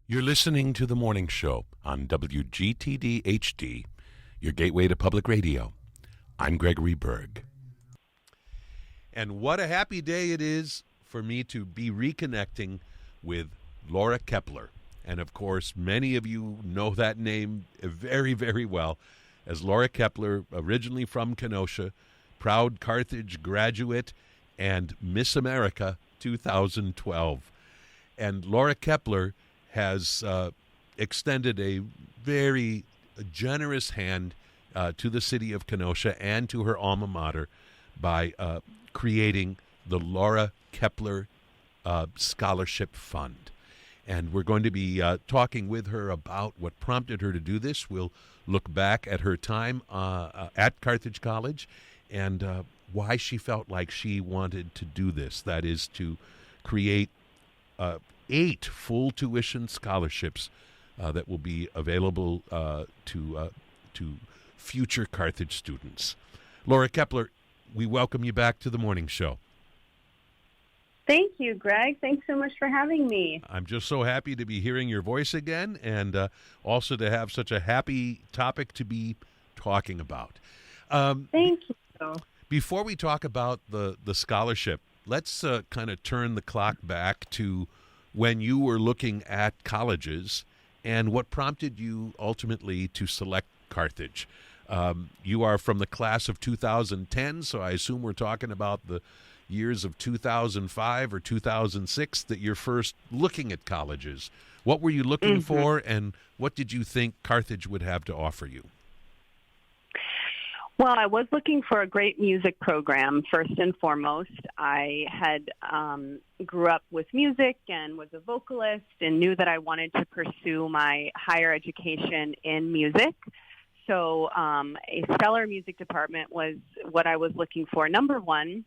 You're listening to The Morning Show on WGTD HD, your gateway to public radio. I'm Gregory Berg. And what a happy day it is for me to be reconnecting with Laura Kaeppeler. And of course, many of you know that name very, very well as Laura Kaeppeler, originally from Kenosha, proud Carthage graduate and Miss America 2012. And Laura Kaeppeler has extended a very generous hand to the city of Kenosha and to her alma mater by creating the Laura Kaeppeler Scholarship Fund. And we're going to be talking with her about what prompted her to do this. We'll look back at her time at Carthage College and why she felt like she wanted to do this. That is to create 8 full tuition scholarships that will be available to future Carthage students. Laura Kaeppeler, we welcome you back to the morning show. Thank you, Greg. Thanks so much for having me. I'm just so happy to be hearing your voice again and also to have such a happy topic to be talking about. Thank you. Before we talk about the scholarship, let's kind of turn the clock back to when you were looking at colleges and what prompted you ultimately to select Carthage. You are from the class of 2010, so I assume we're talking about the years of 2005 or 2006 that you're first looking at colleges. What were you looking for, and what did you think Carthage would have to offer you? Well, I was looking for a great music program, first and foremost. I had grew up with music and was a vocalist and knew that I wanted to pursue my higher education in music. So a stellar music department was what I was looking for, number one.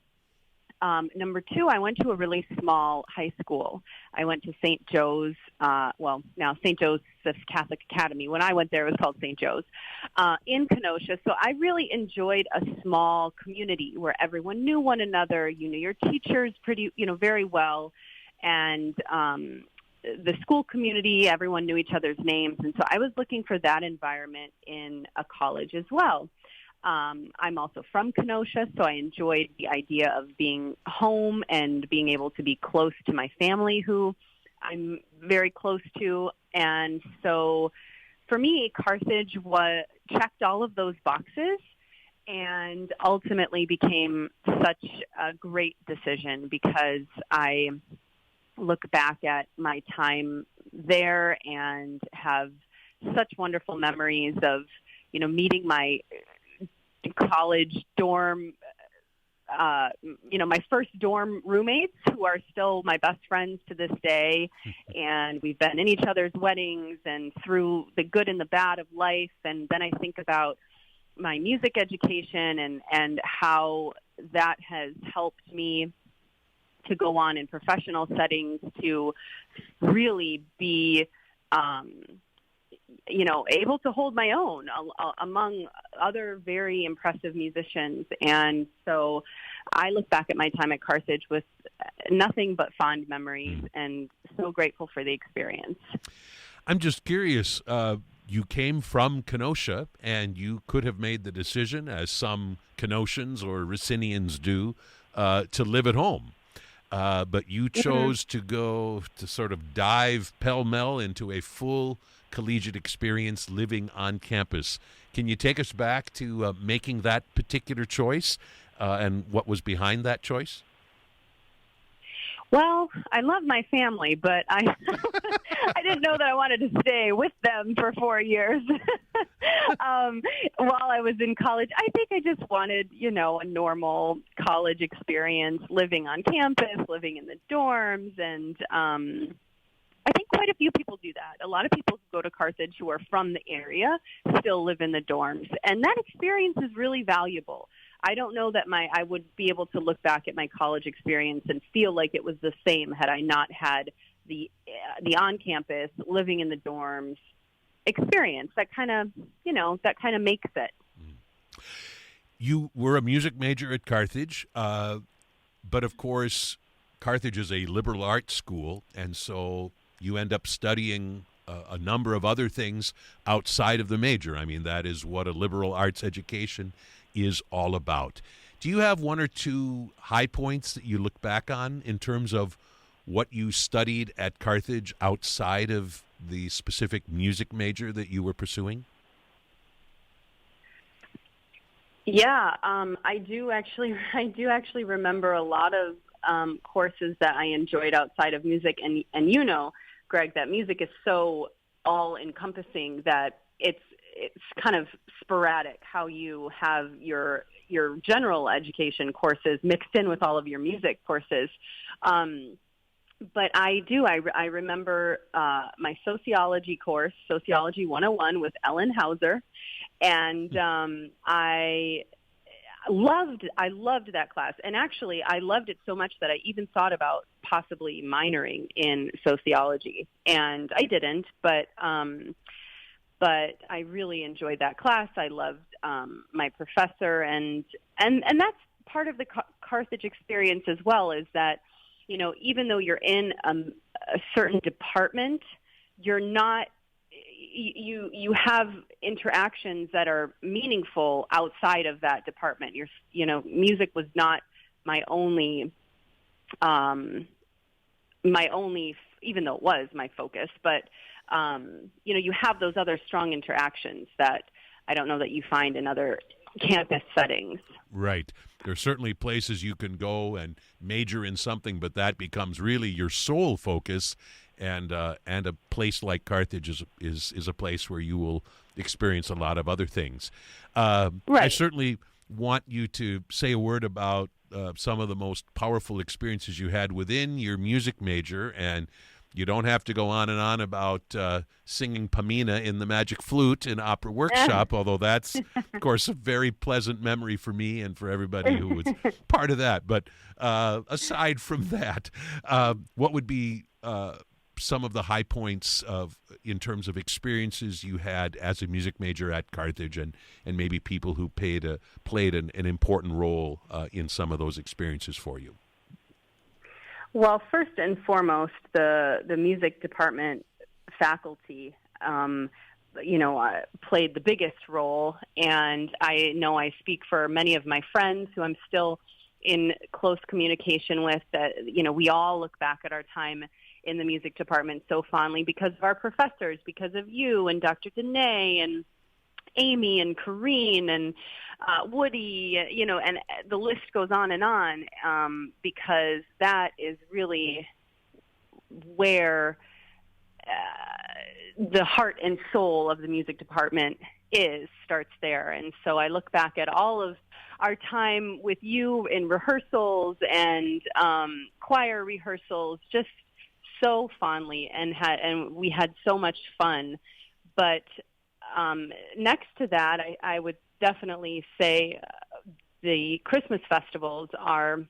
Number two, I went to a really small high school. I went to St. Joe's, now St. Joseph's Catholic Academy. When I went there, it was called St. Joe's, in Kenosha. So I really enjoyed a small community where everyone knew one another. You knew your teachers very well. And the school community, everyone knew each other's names. And so I was looking for that environment in a college as well. I'm also from Kenosha, so I enjoyed the idea of being home and being able to be close to my family, who I'm very close to. And so for me, Carthage checked all of those boxes and ultimately became such a great decision because I look back at my time there and have such wonderful memories of, meeting my college dorm, my first dorm roommates who are still my best friends to this day. And we've been in each other's weddings and through the good and the bad of life. And then I think about my music education and how that has helped me to go on in professional settings to really be, able to hold my own among other very impressive musicians. And so I look back at my time at Carthage with nothing but fond memories and so grateful for the experience. I'm just curious, you came from Kenosha and you could have made the decision, as some Kenoshans or Racinians do, to live at home. But you chose to go to sort of dive pell-mell into a full collegiate experience living on campus. Can you take us back to making that particular choice and what was behind that choice? Well, I love my family, but I didn't know that I wanted to stay with them for 4 years while I was in college. I think I just wanted, a normal college experience, living on campus, living in the dorms, and I think quite a few people do that. A lot of people who go to Carthage who are from the area still live in the dorms, and that experience is really valuable. I don't know that I would be able to look back at my college experience and feel like it was the same had I not had the on-campus, living in the dorms experience. That kind of makes it. You were a music major at Carthage, but of course, Carthage is a liberal arts school, and so you end up studying a number of other things outside of the major. I mean, that is what a liberal arts education is all about. Do you have one or two high points that you look back on in terms of what you studied at Carthage outside of the specific music major that you were pursuing? Yeah, I do actually remember a lot of courses that I enjoyed outside of music, and you know, Greg, that music is so all-encompassing that it's kind of sporadic how you have your general education courses mixed in with all of your music courses. But I remember my sociology course, Sociology 101 with Ellen Hauser, and I loved that class. And actually, I loved it so much that I even thought about possibly minoring in sociology. And I didn't, but I really enjoyed that class. I loved my professor, and that's part of the Carthage experience as well, is that, you know, even though you're in a certain department, you're not, you have interactions that are meaningful outside of that department. You know, music was not my only, even though it was my focus, but, you know, you have those other strong interactions that I don't know that you find in other campus settings. Right. There are certainly places you can go and major in something, but that becomes really your sole focus. And a place like Carthage is a place where you will experience a lot of other things. Right. I certainly want you to say a word about some of the most powerful experiences you had within your music major, and you don't have to go on and on about singing Pamina in the Magic Flute in Opera Workshop, although that's, of course, a very pleasant memory for me and for everybody who was part of that. But aside from that, what would be some of the high points in terms of experiences you had as a music major at Carthage, and maybe people who played an important role in some of those experiences for you? Well, first and foremost, the music department faculty, played the biggest role. And I know I speak for many of my friends who I'm still in close communication with, that, you know, we all look back at our time in the music department so fondly because of our professors, because of you and Dr. Dene and Amy and Corrine and Woody, you know, and the list goes on, because that is really where the heart and soul of the music department starts there. And so I look back at all of our time with you in rehearsals and choir rehearsals just so fondly, and we had so much fun. But next to that, I would definitely say the Christmas festivals are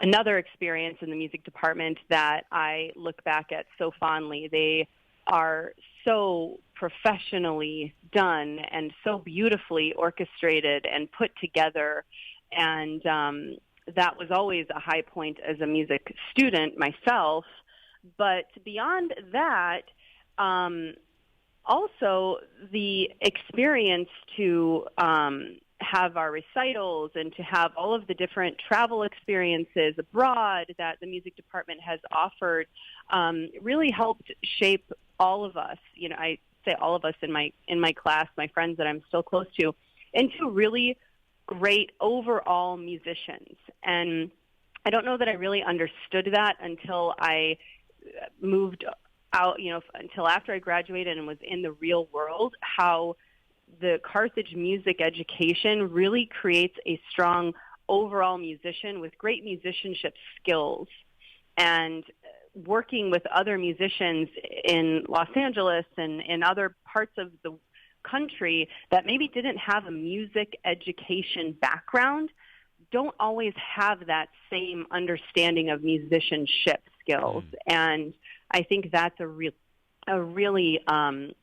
another experience in the music department that I look back at so fondly. They are so professionally done and so beautifully orchestrated and put together, and that was always a high point as a music student myself. But beyond that, also the experience to have our recitals and to have all of the different travel experiences abroad that the music department has offered really helped shape all of us. You know, I say all of us in my class, my friends that I'm still close to, into really great overall musicians. And I don't know that I really understood that until I moved out, you know, until after I graduated and was in the real world, how the Carthage music education really creates a strong overall musician with great musicianship skills. And working with other musicians in Los Angeles and in other parts of the country that maybe didn't have a music education background don't always have that same understanding of musicianship skills. And I think that's a really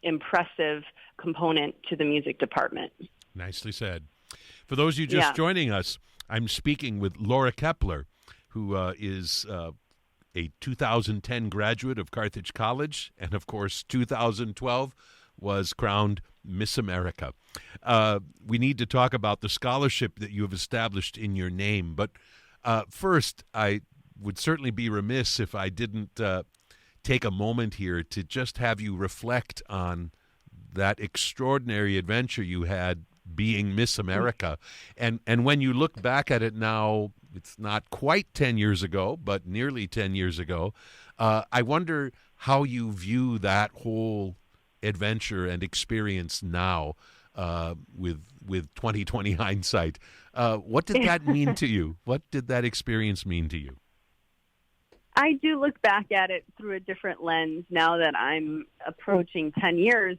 impressive component to the music department. Nicely said. For those of you just joining us, I'm speaking with Laura Kaeppeler, who is a 2010 graduate of Carthage College, and of course 2012 was crowned Miss America. We need to talk about the scholarship that you have established in your name, but first, I would certainly be remiss if I didn't take a moment here to just have you reflect on that extraordinary adventure you had being Miss America. And when you look back at it now, it's not quite 10 years ago, but nearly 10 years ago, I wonder how you view that whole adventure and experience now with 2020 hindsight. What did that mean to you? What did that experience mean to you? I do look back at it through a different lens now that I'm approaching 10 years,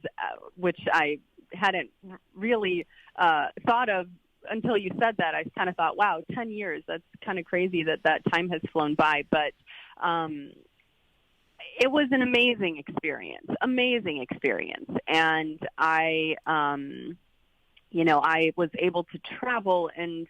which I hadn't really thought of until you said that. I kind of thought, wow, 10 years, that's kind of crazy that time has flown by. But it was an amazing experience. And I was able to travel and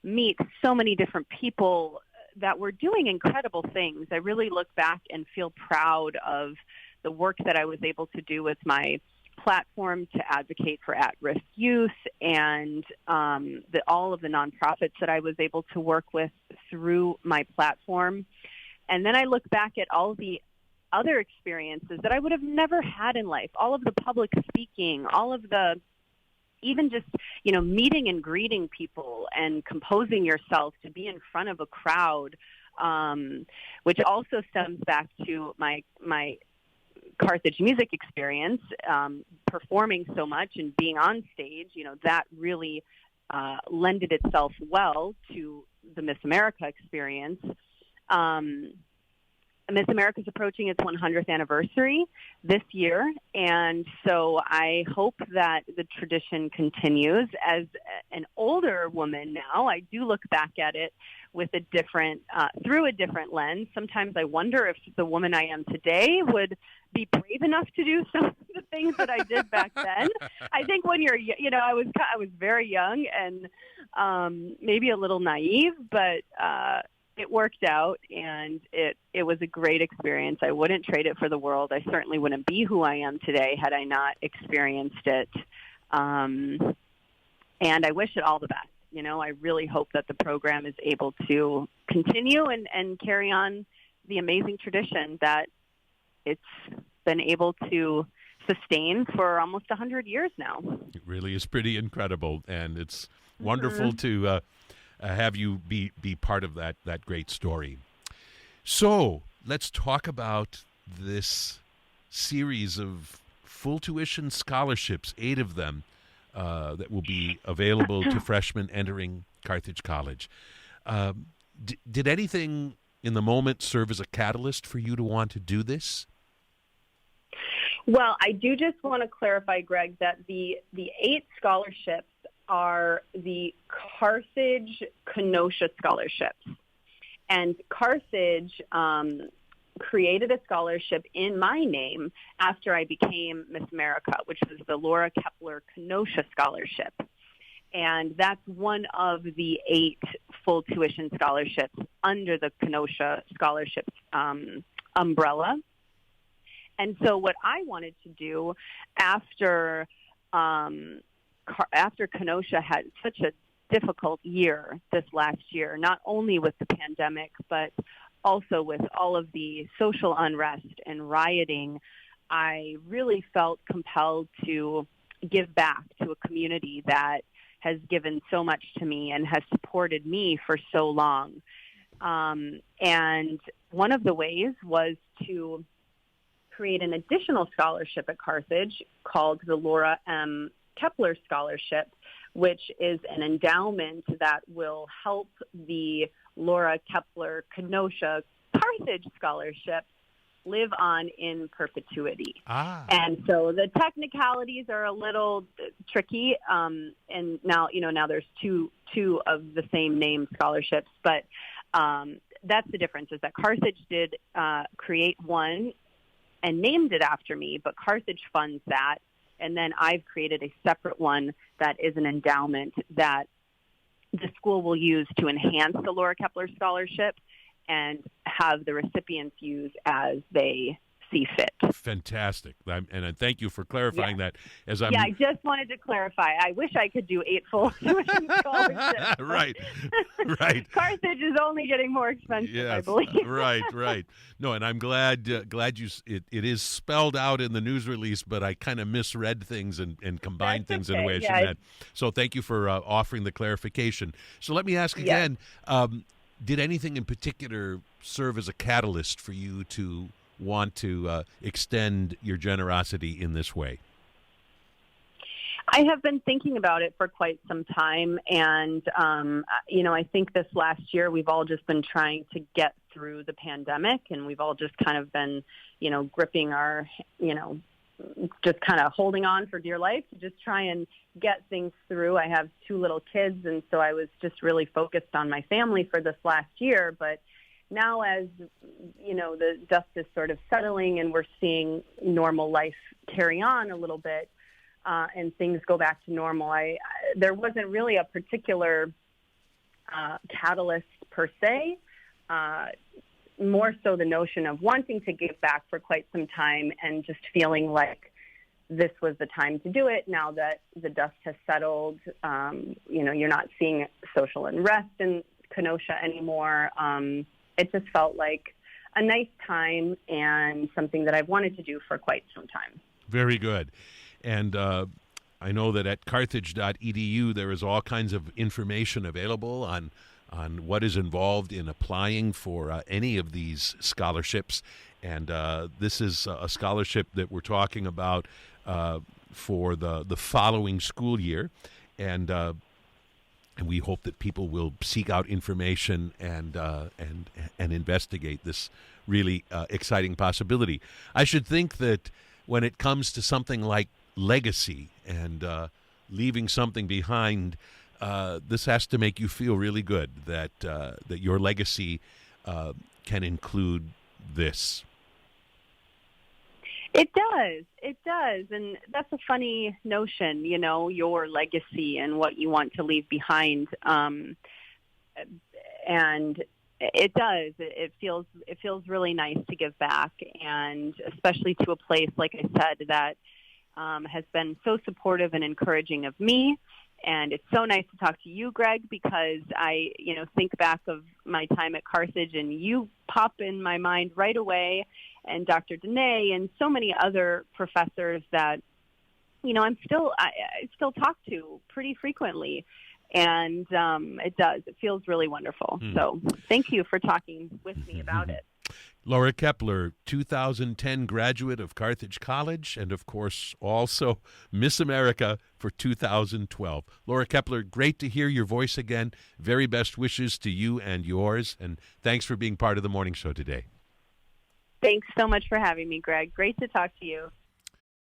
meet so many different people that were doing incredible things. I really look back and feel proud of the work that I was able to do with my platform to advocate for at-risk youth and all of the nonprofits that I was able to work with through my platform. And then I look back at all the other experiences that I would have never had in life, all of the public speaking, all of the even just, meeting and greeting people and composing yourself to be in front of a crowd, which also stems back to my Carthage music experience, performing so much and being on stage, that really lended itself well to the Miss America experience. Miss America is approaching its 100th anniversary this year, and so I hope that the tradition continues. As an older woman now, I do look back at it with through a different lens. Sometimes I wonder if the woman I am today would be brave enough to do some of the things that I did back then. I think when I was very young and maybe a little naive, but it worked out, and it was a great experience. I wouldn't trade it for the world. I certainly wouldn't be who I am today had I not experienced it. And I wish it all the best. I really hope that the program is able to continue and carry on the amazing tradition that it's been able to sustain for almost 100 years now. It really is pretty incredible, and it's wonderful to have you be part of that great story. So let's talk about this series of full tuition scholarships, 8 of them, that will be available to freshmen entering Carthage College. Did anything in the moment serve as a catalyst for you to want to do this? Well, I do just want to clarify, Greg, that the 8 scholarships are the Carthage Kenosha Scholarships. And Carthage created a scholarship in my name after I became Miss America, which was the Laura Keepler Kenosha Scholarship. And that's one of the 8 full tuition scholarships under the Kenosha Scholarships umbrella. And so what I wanted to do after Kenosha had such a difficult year this last year, not only with the pandemic, but also with all of the social unrest and rioting, I really felt compelled to give back to a community that has given so much to me and has supported me for so long. And one of the ways was to create an additional scholarship at Carthage called the Laura M. Keepler Scholarship, which is an endowment that will help the Laura Keepler Kenosha Carthage Scholarship live on in perpetuity. And so the technicalities are a little tricky. And now there's two of the same name scholarships, but that's the difference, is that Carthage did create one and named it after me, but Carthage funds that. And then I've created a separate one that is an endowment that the school will use to enhance the Laura Keepler Scholarship and have the recipients use as they see fit. Fantastic. And thank you for clarifying that. I just wanted to clarify. I wish I could do 8 full tuition scholarships. Right. Carthage is only getting more expensive, yes, I believe. Right. No, and I'm glad it is spelled out in the news release, but I kind of misread things and combined things in a way I shouldn't have. So thank you for offering the clarification. So let me ask again, did anything in particular serve as a catalyst for you to want to extend your generosity in this way? I have been thinking about it for quite some time, and I think this last year we've all just been trying to get through the pandemic, and we've all just kind of been, gripping our, just kind of holding on for dear life to just try and get things through. I have 2 little kids, and so I was just really focused on my family for this last year, but now as, the dust is sort of settling and we're seeing normal life carry on a little bit and things go back to normal, there wasn't really a particular catalyst per se, more so the notion of wanting to give back for quite some time and just feeling like this was the time to do it now that the dust has settled. You're not seeing social unrest in Kenosha anymore. It just felt like a nice time and something that I've wanted to do for quite some time. Very good. And I know that at carthage.edu there is all kinds of information available on what is involved in applying for any of these scholarships. And this is a scholarship that we're talking about for the following school year. And we hope that people will seek out information and investigate this really exciting possibility. I should think that when it comes to something like legacy and leaving something behind, this has to make you feel really good that your legacy can include this. It does. And that's a funny notion, your legacy and what you want to leave behind. And it does. It feels really nice to give back, and especially to a place, like I said, that has been so supportive and encouraging of me. And it's so nice to talk to you, Greg, because I, think back of my time at Carthage, and you pop in my mind right away, and Dr. Dene and so many other professors that, I still talk to pretty frequently. And it feels really wonderful. So thank you for talking with me about it. Laura Kaeppeler, 2010 graduate of Carthage College, and of course also Miss America for 2012. Laura Kaeppeler, great to hear your voice again. Very best wishes to you and yours, and thanks for being part of the morning show today. Thanks so much for having me, Greg. Great to talk to you.